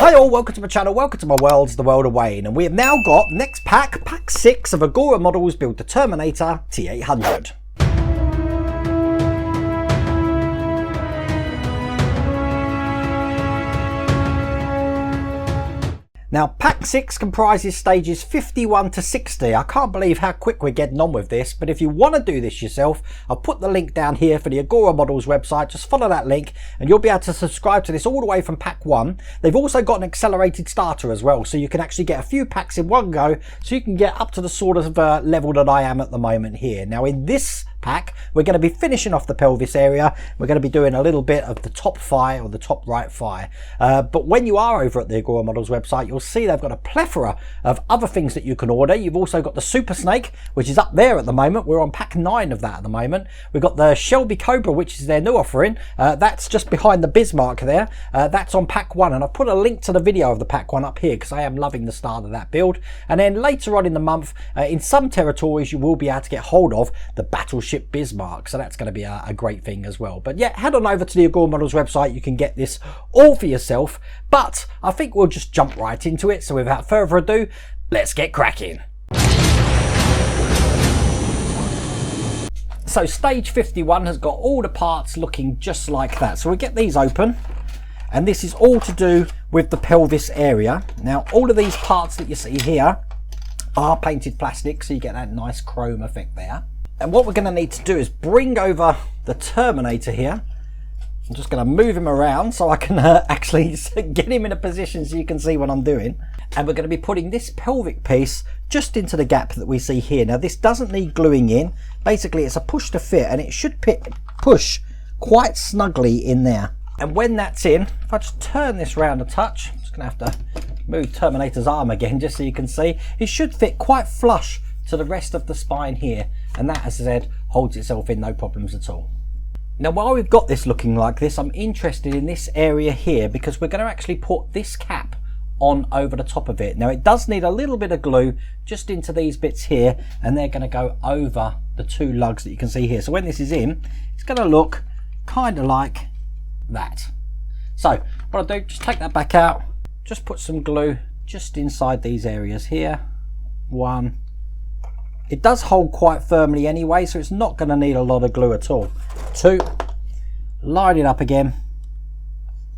Hi all, welcome to my channel, welcome to my world, the world of Wayne, and we have now got next pack 6 of Agora Models build the Terminator T800. Now, pack 6 comprises stages 51 to 60. I can't believe how quick we're getting on with this, but if you want to do this yourself, I'll put the link down here for the Agora Models website. Just follow that link and you'll be able to subscribe to this all the way from pack 1. They've also got an accelerated starter as well, so you can actually get a few packs in one go, so you can get up to the sort of level that I am at the moment here. Now, in this pack, we're going to be finishing off the pelvis area. We're going to be doing a little bit of the top thigh or the top right thigh. But when you are over at the Agora Models website, you'll see they've got a plethora of other things that you can order. You've also got the Super Snake, which is up there at the moment. We're on pack 9 of that at the moment. We've got the Shelby Cobra, which is their new offering. That's just behind the Bismarck there. That's on pack 1, and I've put a link to the video of the pack 1 up here because I am loving the start of that build. And then later on in the month, in some territories, you will be able to get hold of the Battleship Bismarck, so that's going to be a great thing as well. But yeah, head on over to the Agora Models website. You can get this all for yourself, but I think we'll just jump right into it. So without further ado, let's get cracking. So stage 51 has got all the parts looking just like that. So we get these open, and this is all to do with the pelvis area. Now, all of these parts that you see here are painted plastic, so you get that nice chrome effect there. And what we're going to need to do is bring over the Terminator here. I'm just going to move him around so I can actually get him in a position so you can see what I'm doing. And we're going to be putting this pelvic piece just into the gap that we see here. Now, this doesn't need gluing in. Basically, it's a push to fit, and it should push quite snugly in there. And when that's in, if I just turn this round a touch, I'm just going to have to move Terminator's arm again just so you can see. It should fit quite flush to the rest of the spine here, and that, as I said, holds itself in no problems at all. Now, while we've got this looking like this, I'm interested in this area here because we're going to actually put this cap on over the top of it. Now, it does need a little bit of glue just into these bits here, and they're going to go over the two lugs that you can see here. So when this is in, it's going to look kind of like that. So what I'll do, just take that back out, just put some glue just inside these areas here. 1. It does hold quite firmly anyway, so it's not going to need a lot of glue at all. 2, line it up again.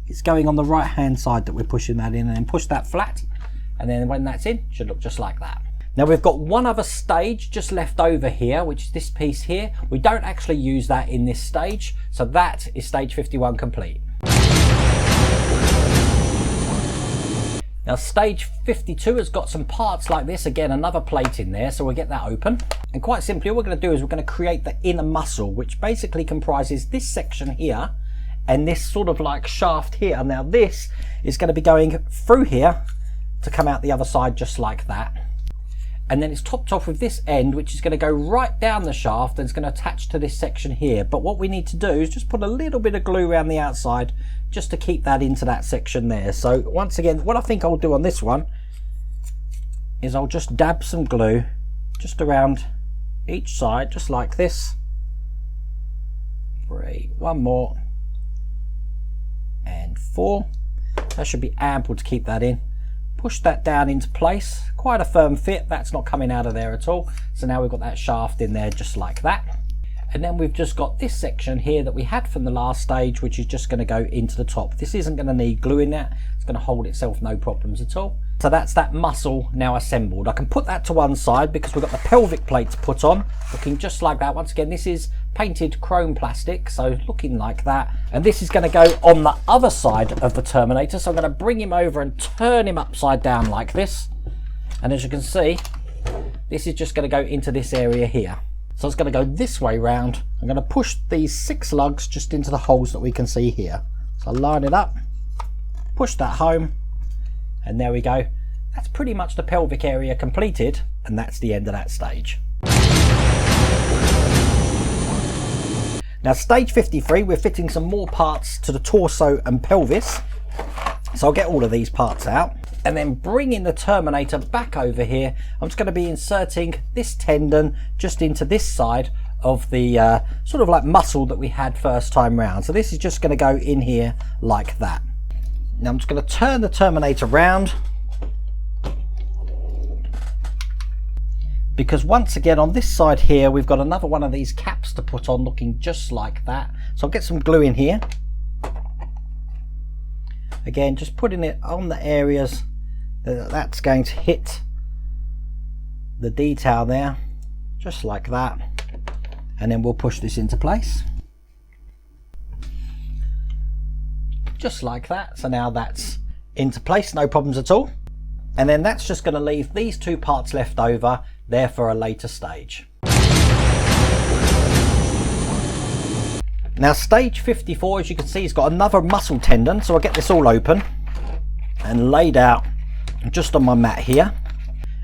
It's going on the right hand side that we're pushing that in, and then push that flat, and then when that's in, it should look just like that. Now, we've got one other stage just left over here, which is this piece here. We don't actually use that in this stage, so that is stage 51 complete. Now, stage 52 has got some parts like this. Again, another plate in there, so we'll get that open. And quite simply, what we're going to do is we're going to create the inner muscle, which basically comprises this section here and this sort of like shaft here. Now, this is going to be going through here to come out the other side just like that. And then it's topped off with this end, which is going to go right down the shaft and it's going to attach to this section here. But what we need to do is just put a little bit of glue around the outside just to keep that into that section there. So once again, what I think I'll do on this one is I'll just dab some glue just around each side, just like this. 3, 1 more, and 4. That should be ample to keep that in. Push that down into place. Quite a firm fit. That's not coming out of there at all. So now we've got that shaft in there just like that. And then we've just got this section here that we had from the last stage, which is just going to go into the top. This isn't going to need glue in that. It's going to hold itself no problems at all. So that's that muscle now assembled. I can put that to one side because we've got the pelvic plate to put on, looking just like that. Once again, this is painted chrome plastic, so looking like that. And this is going to go on the other side of the Terminator. So I'm going to bring him over and turn him upside down like this. And as you can see, this is just going to go into this area here. So it's going to go this way round. I'm going to push these 6 lugs just into the holes that we can see here. So line it up, push that home, and there we go. That's pretty much the pelvic area completed, and that's the end of that stage. Now, stage 53, we're fitting some more parts to the torso and pelvis. So I'll get all of these parts out and then bringing the Terminator back over here. I'm just going to be inserting this tendon just into this side of the sort of like muscle that we had first time round. So this is just going to go in here like that. Now I'm just going to turn the Terminator round, because once again on this side here we've got another one of these caps to put on looking just like that. So I'll get some glue in here. Again, just putting it on the areas that's going to hit the detail there, just like that, and then we'll push this into place just like that. So now that's into place, no problems at all, and then that's just going to leave these two parts left over there for a later stage. Now stage 54, as you can see, has got another muscle tendon, so I'll get this all open and laid out just on my mat here.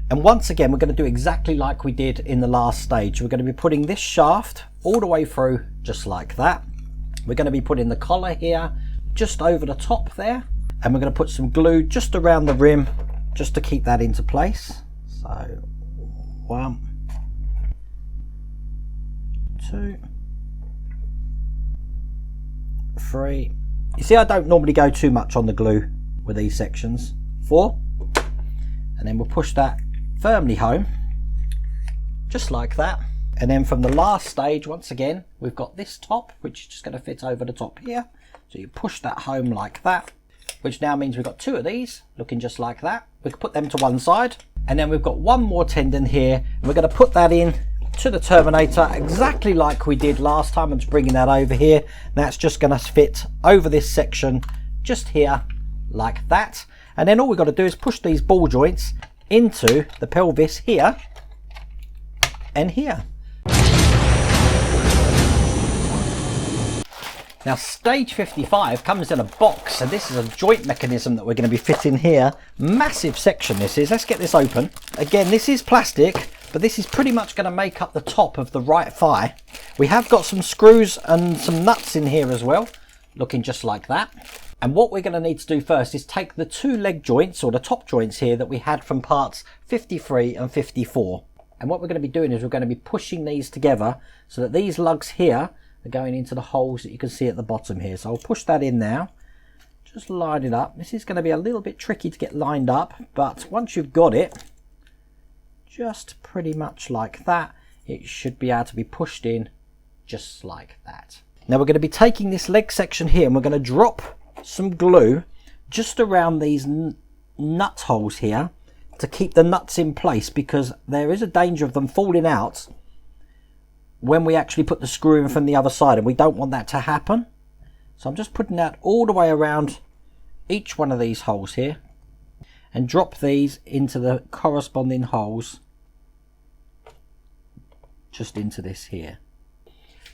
And once again, we're going to do exactly like we did in the last stage. We're going to be putting this shaft all the way through just like that. We're going to be putting the collar here just over the top there, and we're going to put some glue just around the rim just to keep that into place. So 1, 2, 3. You see, I don't normally go too much on the glue with these sections. 4, and then we'll push that firmly home just like that. And then from the last stage, once again, we've got this top which is just going to fit over the top here, so you push that home like that, which now means we've got 2 of these looking just like that. We can put them to one side, and then we've got one more tendon here, and we're going to put that in to the Terminator exactly like we did last time. I'm just bringing that over here. That's just going to fit over this section just here like that, and then all we've got to do is push these ball joints into the pelvis here and here. Now stage 55 comes in a box, and this is a joint mechanism that we're going to be fitting here. Massive section this is. Let's get this open. Again, this is plastic, but this is pretty much going to make up the top of the right thigh. We have got some screws and some nuts in here as well, looking just like that. And what we're going to need to do first is take the 2 leg joints, or the top joints here, that we had from parts 53 and 54. And what we're going to be doing is we're going to be pushing these together so that these lugs here are going into the holes that you can see at the bottom here. So I'll push that in now, just line it up. This is going to be a little bit tricky to get lined up, but once you've got it, just pretty much like that, it should be able to be pushed in just like that. Now we're going to be taking this leg section here, and we're going to drop some glue just around these nut holes here to keep the nuts in place, because there is a danger of them falling out when we actually put the screw in from the other side, and we don't want that to happen. So I'm just putting that all the way around each one of these holes here, and drop these into the corresponding holes just into this here.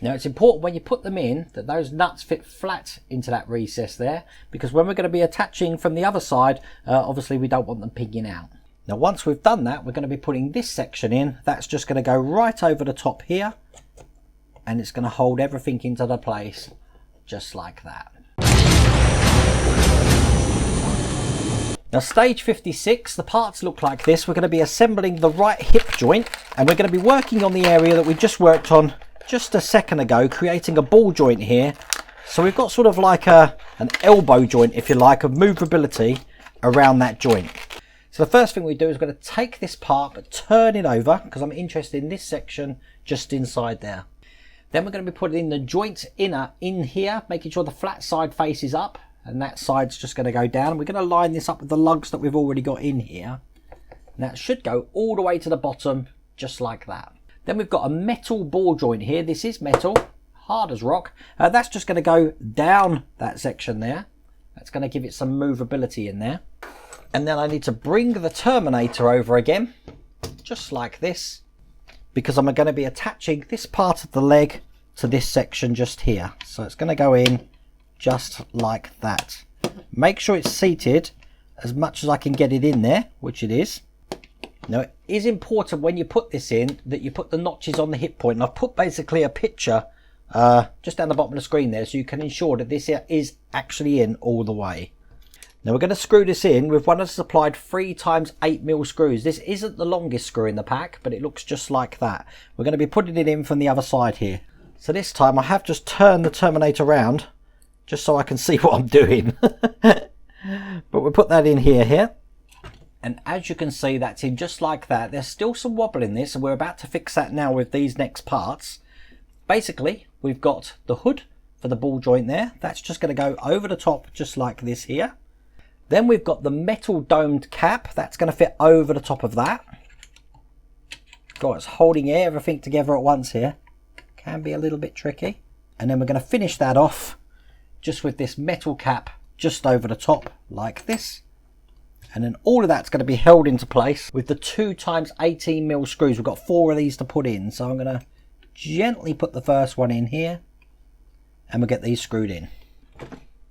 Now it's important when you put them in that those nuts fit flat into that recess there, because when we're going to be attaching from the other side, obviously we don't want them pigging out. Now once we've done that, we're going to be putting this section in. That's just going to go right over the top here, and it's going to hold everything into the place just like that. Now stage 56, the parts look like this. We're going to be assembling the right hip joint, and we're going to be working on the area that we just worked on just a second ago, creating a ball joint here. So we've got sort of like an elbow joint, if you like, of movability around that joint. So the first thing we do is we're going to take this part but turn it over, because I'm interested in this section just inside there. Then we're going to be putting in the joint inner in here, making sure the flat side faces up, and that side's just going to go down. We're going to line this up with the lugs that we've already got in here, and that should go all the way to the bottom just like that. Then we've got a metal ball joint here. This is metal, hard as rock. That's just going to go down that section there. That's going to give it some movability in there. And then I need to bring the Terminator over again, just like this, because I'm going to be attaching this part of the leg to this section just here. So it's going to go in just like that. Make sure it's seated as much as I can get it in there, which it is. Now it is important when you put this in that you put the notches on the hip point, and I've put basically a picture just down the bottom of the screen there, so you can ensure that this is actually in all the way. Now we're going to screw this in with one of the supplied 3x8mm screws. This isn't the longest screw in the pack, but it looks just like that. We're going to be putting it in from the other side here. So this time I have just turned the Terminator around just so I can see what I'm doing. But we'll put that in here. And as you can see, that's in just like that. There's still some wobble in this, and we're about to fix that now with these next parts. Basically, we've got the hood for the ball joint there. That's just going to go over the top just like this here. Then we've got the metal domed cap. That's going to fit over the top of that. God, it's holding everything together at once here. Can be a little bit tricky. And then we're going to finish that off just with this metal cap just over the top like this. And then all of that's going to be held into place with the 2x18mm screws. We've got 4 of these to put in. So I'm going to gently put the first one in here. And we'll get these screwed in.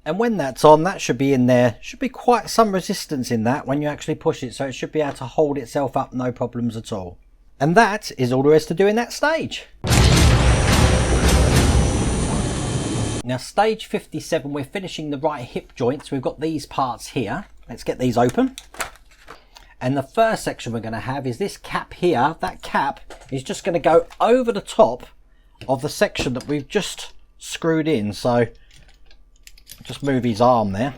And when that's on, that should be in there. Should be quite some resistance in that when you actually push it. So it should be able to hold itself up, no problems at all. And that is all there is to do in that stage. Now stage 57, we're finishing the right hip joints. We've got these parts here. Let's get these open. And the first section we're going to have is this cap here. That cap is just going to go over the top of the section that we've just screwed in. So just move his arm there.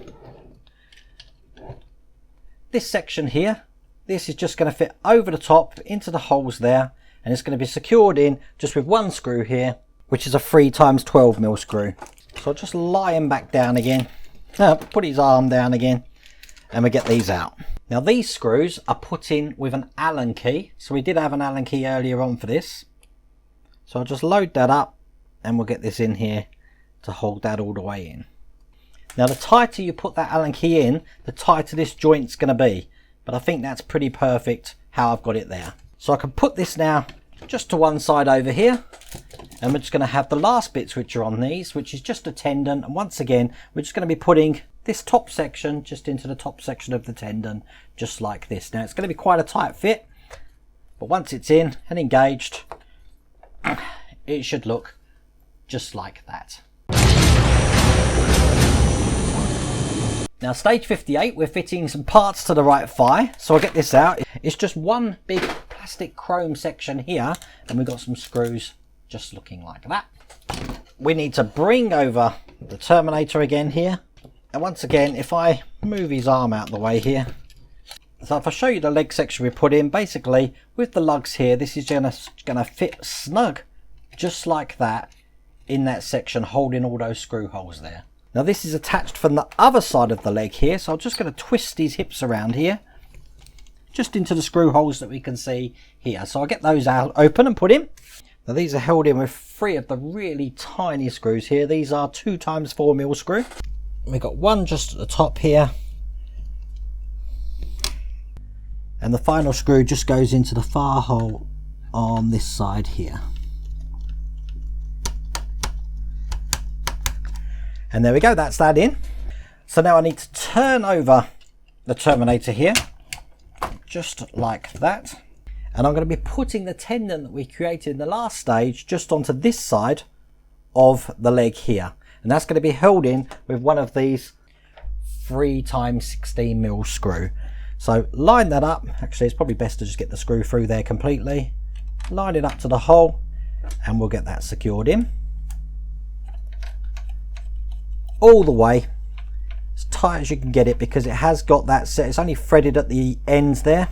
This section here, this is just going to fit over the top into the holes there. And it's going to be secured in just with one screw here, which is a 3x12mm screw. So I'll just lie him back down again, put his arm down again, and we get these out. Now these screws are put in with an Allen key. So we did have an Allen key earlier on for this. So I'll just load that up and we'll get this in here to hold that all the way in. Now the tighter you put that Allen key in, the tighter this joint's going to be. But I think that's pretty perfect how I've got it there. So I can put this now just to one side over here. And we're just going to have the last bits which are on these, which is just a tendon. And once again, we're just going to be putting this top section just into the top section of the tendon, just like this. Now it's going to be quite a tight fit, but once it's in and engaged, it should look just like that. Now stage 58, we're fitting some parts to the right thigh. So I'll get this out. It's just one big plastic chrome section here, and we've got some screws just looking like that. We need to bring over the Terminator again here. And once again, if I move his arm out the way here. So if I show you the leg section we put in, basically with the lugs here, this is gonna fit snug just like that in that section, holding all those screw holes there. Now this is attached from the other side of the leg here, so I'm just going to twist these hips around here just into the screw holes that we can see here. So I'll get those out open and put in. Now these are held in with 3 of the really tiny screws here. These are 2x4mm screw. We've got one just at the top here, and the final screw just goes into the far hole on this side here. And there we go, that's that in. So now I need to turn over the Terminator here, just like that. And I'm going to be putting the tendon that we created in the last stage just onto this side of the leg here. And that's going to be held in with one of these 3x16mm screw. So line that up. Actually, it's probably best to just get the screw through there completely. Line it up to the hole and we'll get that secured in. All the way as tight as you can get it, because it has got that set. It's only threaded at the ends there,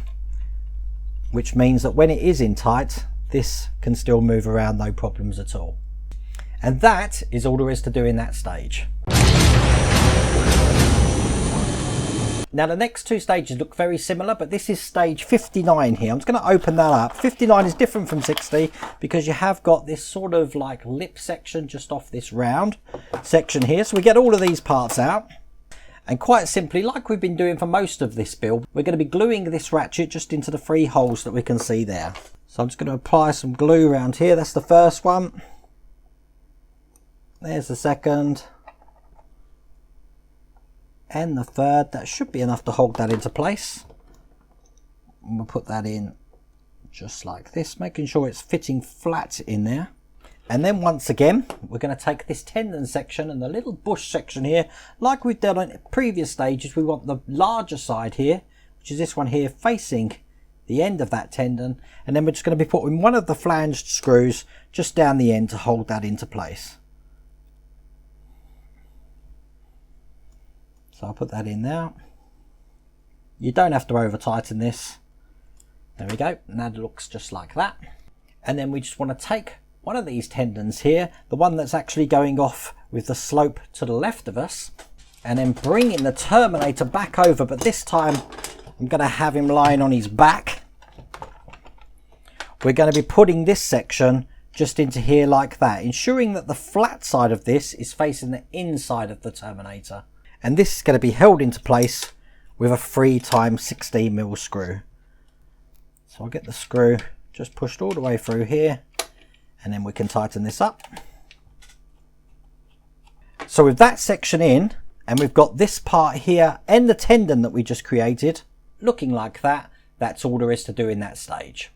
which means that when it is in tight, this can still move around no problems at all. And that is all there is to do in that stage. Now the next 2 stages look very similar, but this is stage 59 here. I'm just going to open that up. 59 is different from 60 because you have got this sort of like lip section just off this round section here. So we get all of these parts out, and quite simply, like we've been doing for most of this build, we're going to be gluing this ratchet just into the 3 holes that we can see there. So I'm just going to apply some glue around here. That's the first one. There's the second. And the third. That should be enough to hold that into place. And we'll put that in just like this, making sure it's fitting flat in there. And then once again, we're going to take this tendon section and the little bush section here, like we've done on previous stages. We want the larger side here, which is this one here, facing the end of that tendon. And then we're just going to be putting one of the flanged screws just down the end to hold that into place. So I'll put that in now. You don't have to over tighten this. There we go. Now it looks just like that. And then we just want to take one of these tendons here, the one that's actually going off with the slope to the left of us, and then bringing the Terminator back over, but this time I'm going to have him lying on his back. We're going to be putting this section just into here like that, ensuring that the flat side of this is facing the inside of the Terminator. And this is going to be held into place with a 3x16mm screw. So I'll get the screw just pushed all the way through here, and then we can tighten this up. So with that section in, and we've got this part here and the tendon that we just created looking like that, that's all there is to do in that stage.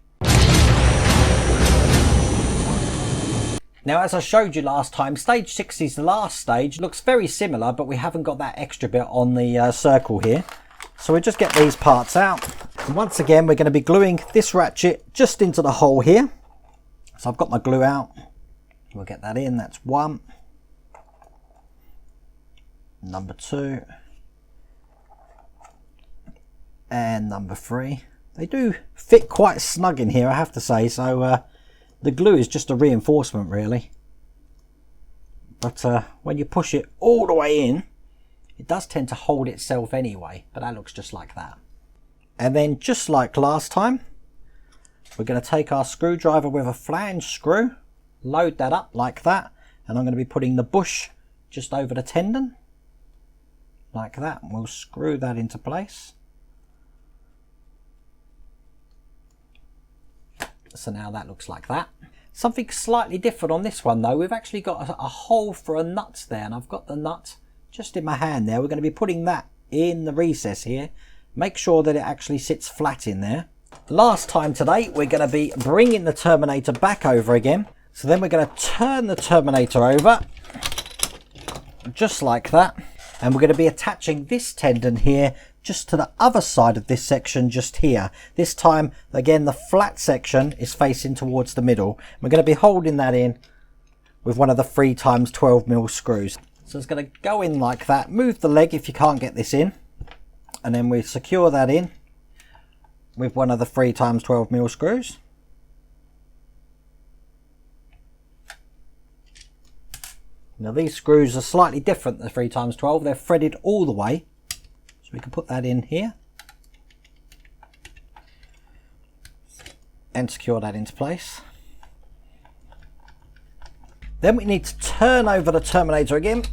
Now, as I showed you last time, stage 6 is the last stage. Looks very similar, but we haven't got that extra bit on the circle here. So we just get these parts out. And once again, we're going to be gluing this ratchet just into the hole here. So I've got my glue out. We'll get that in. That's 1. Number 2. And number 3. They do fit quite snug in here, I have to say. So the glue is just a reinforcement really, but when you push it all the way in, it does tend to hold itself anyway, but that looks just like that. And then just like last time, we're going to take our screwdriver with a flange screw, load that up like that, and I'm going to be putting the bush just over the tendon like that, and we'll screw that into place. So now that looks like that. Something slightly different on this one though, we've actually got a hole for a nut there, and I've got the nut just in my hand there. We're going to be putting that in the recess here. Make sure that it actually sits flat in there. Last time today, we're going to be bringing the Terminator back over again. So then we're going to turn the Terminator over, just like that. And we're going to be attaching this tendon here just to the other side of this section just here. This time, again, the flat section is facing towards the middle. We're going to be holding that in with one of the 3x12mm screws. So it's going to go in like that. Move the leg if you can't get this in. And then we secure that in with one of the 3x12mm screws. Now these screws are slightly different than the 3x12. They're threaded all the way. So we can put that in here and secure that into place. Then we need to turn over the Terminator again,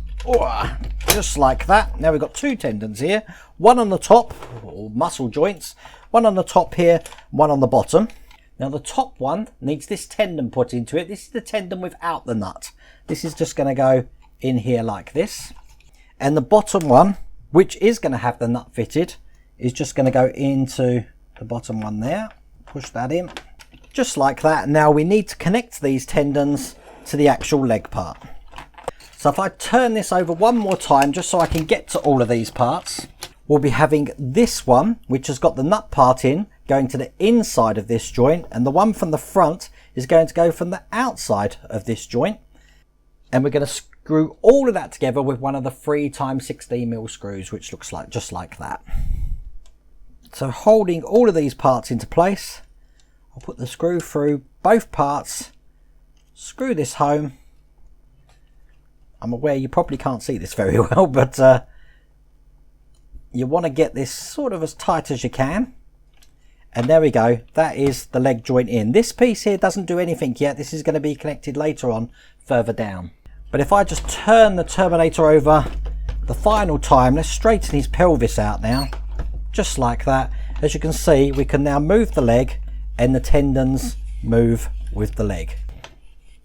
just like that. Now we've got 2 tendons here, one on the top, or muscle joints, one on the top here, one on the bottom. Now the top one needs this tendon put into it. This is the tendon without the nut. This is just going to go in here like this. And the bottom one, which is going to have the nut fitted, is just going to go into the bottom one there. Push that in, just like that. Now we need to connect these tendons to the actual leg part. So if I turn this over one more time, just so I can get to all of these parts, we'll be having this one, which has got the nut part in, going to the inside of this joint, and the one from the front is going to go from the outside of this joint. And we're going to screw all of that together with one of the 3x16mm screws, which looks like just like that. So holding all of these parts into place, I'll put the screw through both parts, screw this home. I'm aware you probably can't see this very well, but you want to get this sort of as tight as you can. And there we go, that is the leg joint in. This piece here doesn't do anything yet. This is going to be connected later on further down. But if I just turn the Terminator over the final time, let's straighten his pelvis out now, just like that. As you can see, we can now move the leg and the tendons move with the leg,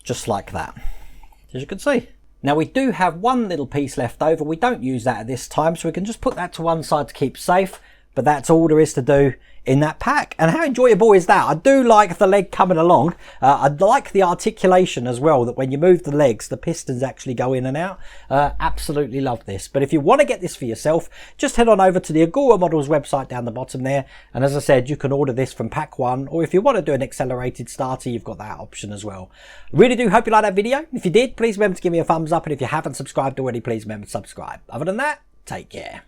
just like that, as you can see. Now we do have one little piece left over. We don't use that at this time, so we can just put that to one side to keep safe. But that's all there is to do in that pack. And how enjoyable is that? I do like the leg coming along. I like the articulation as well, that when you move the legs, the pistons actually go in and out. Absolutely love this. But if you want to get this for yourself, just head on over to the Agora Models website down the bottom there. And as I said, you can order this from pack 1, or if you want to do an accelerated starter, you've got that option as well. Really do hope you liked that video. If you did, please remember to give me a thumbs up. And if you haven't subscribed already, please remember to subscribe. Other than that, take care.